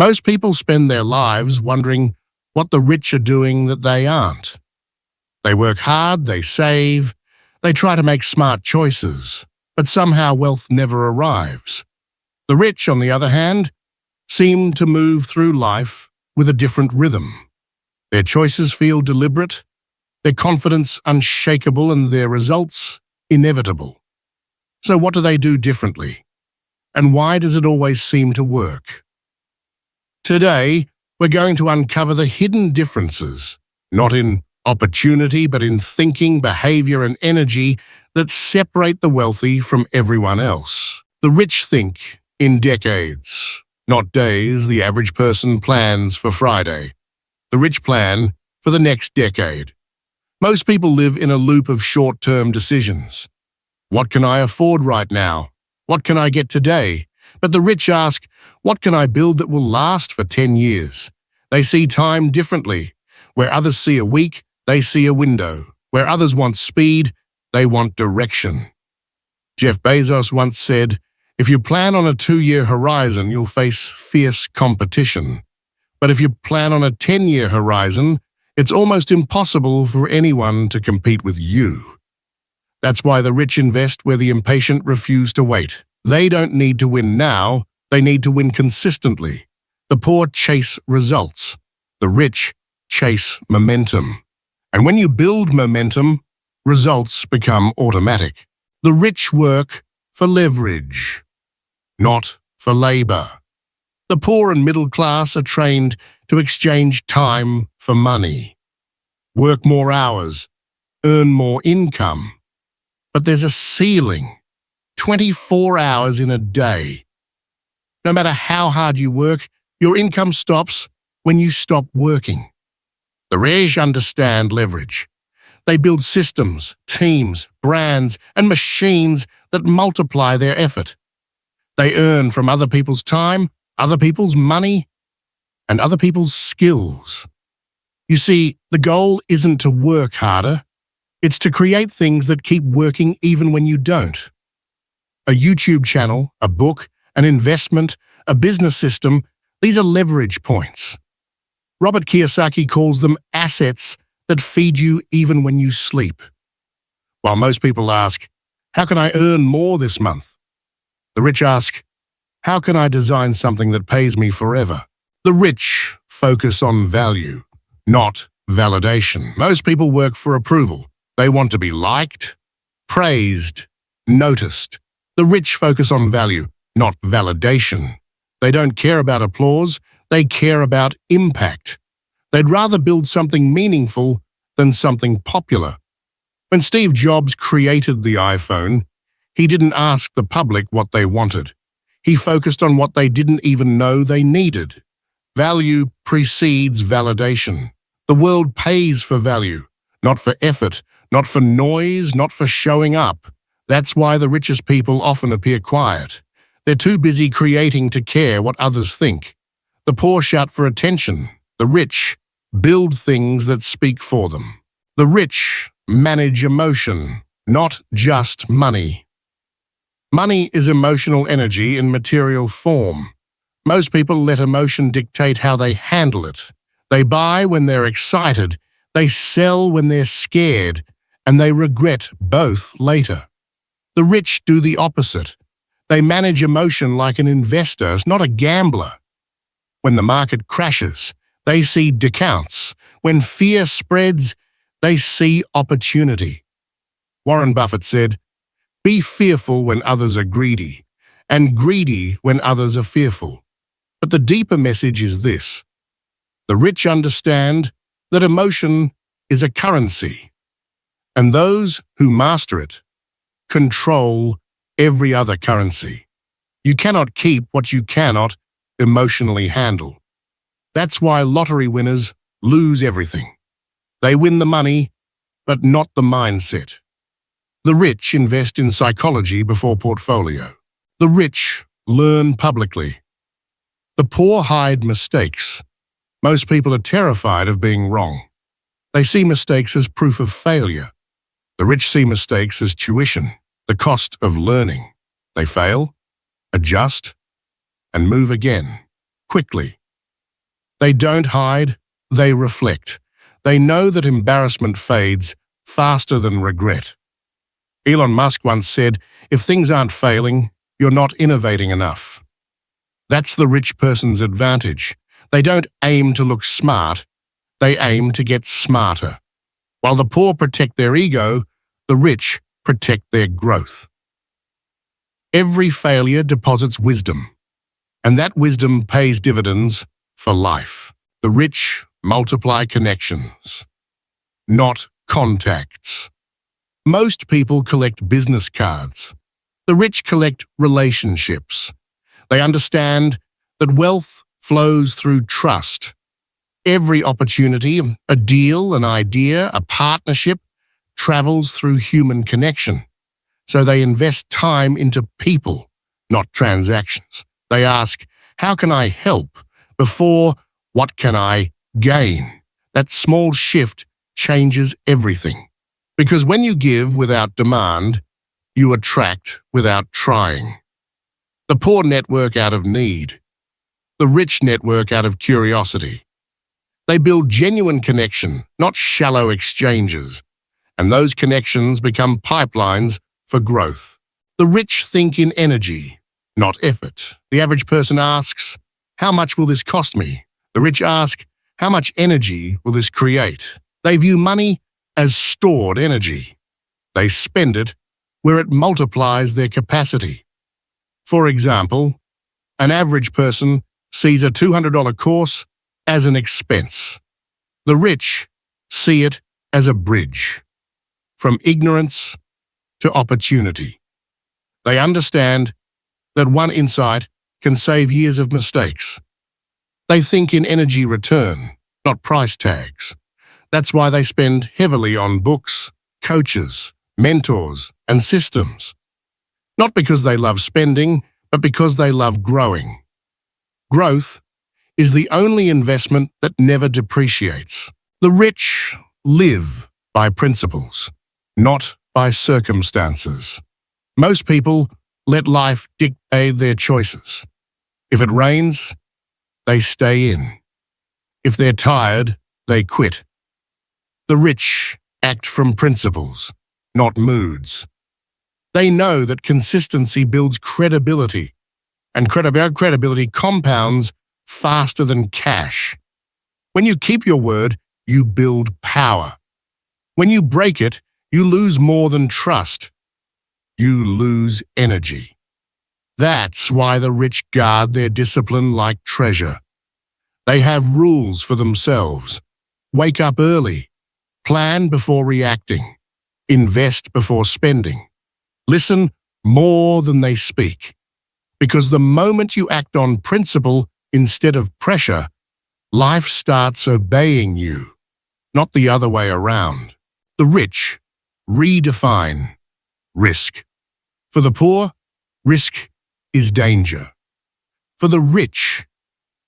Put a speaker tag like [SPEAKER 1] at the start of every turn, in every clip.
[SPEAKER 1] Most people spend their lives wondering what the rich are doing that they aren't. They work hard, they save, they try to make smart choices, but somehow wealth never arrives. The rich, on the other hand, seem to move through life with a different rhythm. Their choices feel deliberate, their confidence unshakable, and their results inevitable. So what do they do differently? And why does it always seem to work? Today, we're going to uncover the hidden differences, not in opportunity, but in thinking, behavior, and energy that separate the wealthy from everyone else. The rich think in decades, not days. The average person plans for Friday. The rich plan for the next decade. Most people live in a loop of short-term decisions. What can I afford right now? What can I get today? But the rich ask, what can I build that will last for 10 years? They see time differently. Where others see a week, they see a window. Where others want speed, they want direction. Jeff Bezos once said, if you plan on a 2-year horizon, you'll face fierce competition. But if you plan on a 10-year horizon, it's almost impossible for anyone to compete with you. That's why the rich invest where the impatient refuse to wait. They don't need to win now, they need to win consistently. The poor chase results. The rich chase momentum. And when you build momentum, results become automatic. The rich work for leverage, not for labor. The poor and middle class are trained to exchange time for money. Work more hours, earn more income. But there's a ceiling, 24 hours in a day. No matter how hard you work, your income stops when you stop working. The rich understand leverage. They build systems, teams, brands, and machines that multiply their effort. They earn from other people's time, other people's money, and other people's skills. You see, the goal isn't to work harder. It's to create things that keep working even when you don't. A YouTube channel, a book, an investment, a business system, these are leverage points. Robert Kiyosaki calls them assets that feed you even when you sleep. While most people ask, how can I earn more this month? The rich ask, how can I design something that pays me forever? The rich focus on value, not validation. Most people work for approval. They want to be liked, praised, noticed. The rich focus on value, not validation. They don't care about applause, they care about impact. They'd rather build something meaningful than something popular. When Steve Jobs created the iPhone, he didn't ask the public what they wanted. He focused on what they didn't even know they needed. Value precedes validation. The world pays for value, not for effort, not for noise, not for showing up. That's why the richest people often appear quiet. They're too busy creating to care what others think. The poor shout for attention. The rich build things that speak for them. The rich manage emotion, not just money. Money is emotional energy in material form. Most people let emotion dictate how they handle it. They buy when they're excited, they sell when they're scared, and they regret both later. The rich do the opposite. They manage emotion like an investor, not a gambler. When the market crashes, they see discounts. When fear spreads, they see opportunity. Warren Buffett said, "Be fearful when others are greedy, and greedy when others are fearful." But the deeper message is this. The rich understand that emotion is a currency, and those who master it control every other currency. You cannot keep what you cannot emotionally handle. That's why lottery winners lose everything. They win the money, but not the mindset. The rich invest in psychology before portfolio. The rich learn publicly. The poor hide mistakes. Most people are terrified of being wrong. They see mistakes as proof of failure. The rich see mistakes as tuition, the cost of learning. They fail, adjust, and move again, quickly. They don't hide, they reflect. They know that embarrassment fades faster than regret. Elon Musk once said, "If things aren't failing, you're not innovating enough." That's the rich person's advantage. They don't aim to look smart, they aim to get smarter. While the poor protect their ego, the rich protect their growth. Every failure deposits wisdom, and that wisdom pays dividends for life. The rich multiply connections, not contacts. Most people collect business cards. The rich collect relationships. They understand that wealth flows through trust. Every opportunity, a deal, an idea, a partnership, travels through human connection. So they invest time into people, not transactions. They ask, "How can I help?" before, "What can I gain?" That small shift changes everything. Because when you give without demand, you attract without trying. The poor network out of need. The rich network out of curiosity. They build genuine connection, not shallow exchanges. And those connections become pipelines for growth. The rich think in energy, not effort. The average person asks, "How much will this cost me?" The rich ask, "How much energy will this create?" They view money as stored energy. They spend it where it multiplies their capacity. For example, an average person sees a $200 course as an expense. The rich see it as a bridge from ignorance to opportunity. They understand that one insight can save years of mistakes. They think in energy return, not price tags. That's why they spend heavily on books, coaches, mentors, and systems. Not because they love spending, but because they love growing. Growth is the only investment that never depreciates. The rich live by principles, not by circumstances. Most people let life dictate their choices. If it rains, they stay in. If they're tired, they quit. The rich act from principles, not moods. They know that consistency builds credibility, and credibility compounds faster than cash. When you keep your word, you build power. When you break it, you lose more than trust. You lose energy. That's why the rich guard their discipline like treasure. They have rules for themselves. Wake up early. Plan before reacting. Invest before spending. Listen more than they speak. Because the moment you act on principle instead of pressure, life starts obeying you, not the other way around. The rich redefine risk. For the poor, risk is danger. For the rich,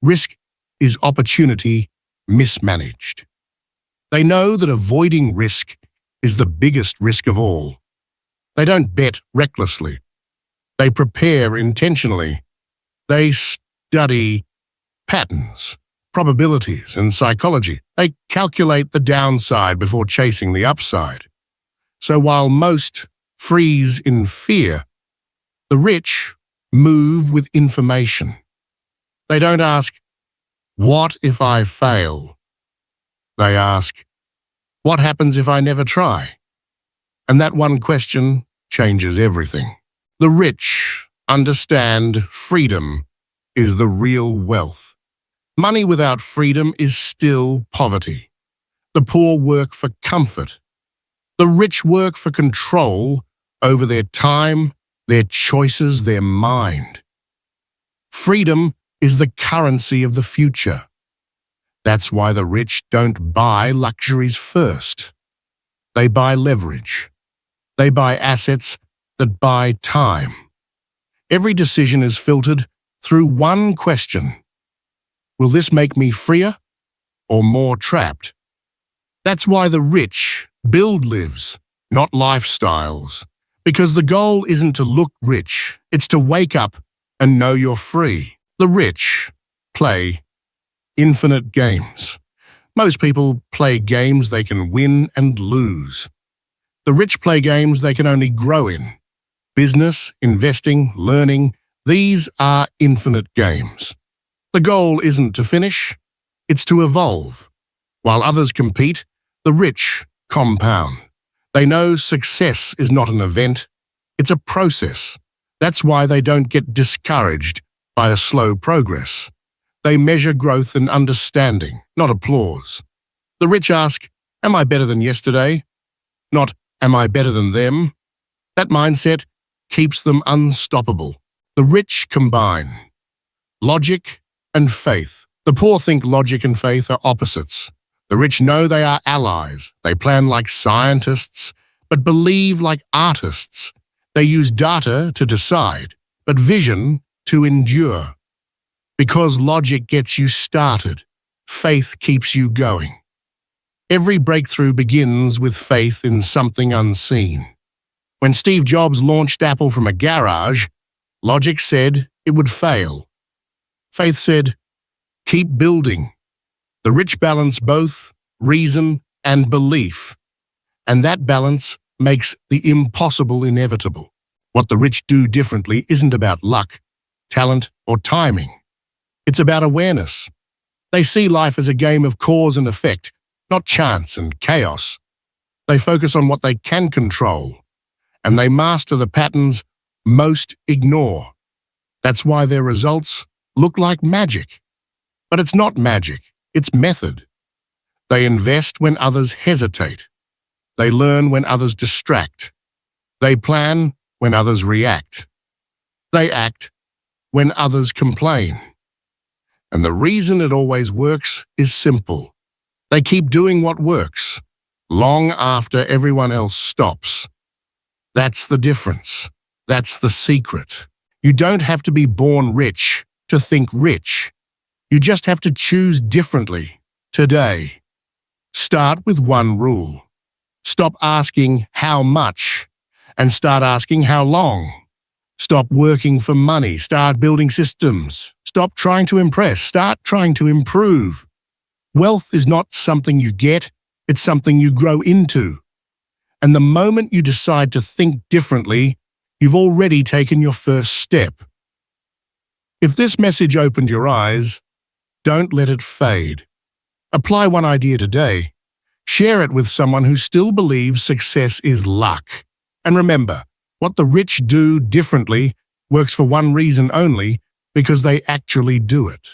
[SPEAKER 1] risk is opportunity mismanaged. They know that avoiding risk is the biggest risk of all. They don't bet recklessly. They prepare intentionally. They study patterns, probabilities, and psychology. They calculate the downside before chasing the upside. So while most freeze in fear, the rich move with information. They don't ask, "What if I fail?" They ask, "What happens if I never try?" And that one question changes everything. The rich understand freedom is the real wealth. Money without freedom is still poverty. The poor work for comfort. The rich work for control over their time, their choices, their mind. Freedom is the currency of the future. That's why the rich don't buy luxuries first. They buy leverage. They buy assets that buy time. Every decision is filtered through one question. Will this make me freer or more trapped? That's why the rich build lives, not lifestyles. Because the goal isn't to look rich, it's to wake up and know you're free. The rich play infinite games. Most people play games they can win and lose. The rich play games they can only grow in. Business, investing, learning, these are infinite games. The goal isn't to finish, it's to evolve. While others compete, the rich compound. They know success is not an event, it's a process. That's why they don't get discouraged by a slow progress. They measure growth in understanding, not applause. The rich ask, am I better than yesterday? Not, am I better than them? That mindset keeps them unstoppable. The rich combine logic and faith. The poor think logic and faith are opposites. The rich know they are allies. They plan like scientists, but believe like artists. They use data to decide, but vision to endure. Because logic gets you started, faith keeps you going. Every breakthrough begins with faith in something unseen. When Steve Jobs launched Apple from a garage, logic said it would fail. Faith said, keep building. The rich balance both reason and belief, and that balance makes the impossible inevitable. What the rich do differently isn't about luck, talent, or timing. It's about awareness. They see life as a game of cause and effect, not chance and chaos. They focus on what they can control, and they master the patterns most ignore. That's why their results look like magic. But it's not magic, it's method. They invest when others hesitate. They learn when others distract. They plan when others react. They act when others complain. And the reason it always works is simple. They keep doing what works, long after everyone else stops. That's the difference. That's the secret. You don't have to be born rich to think rich. You just have to choose differently today. Start with one rule. Stop asking how much and start asking how long. Stop working for money. Start building systems. Stop trying to impress. Start trying to improve. Wealth is not something you get, it's something you grow into. And the moment you decide to think differently, you've already taken your first step. If this message opened your eyes, don't let it fade. Apply one idea today. Share it with someone who still believes success is luck. And remember, what the rich do differently works for one reason only, because they actually do it.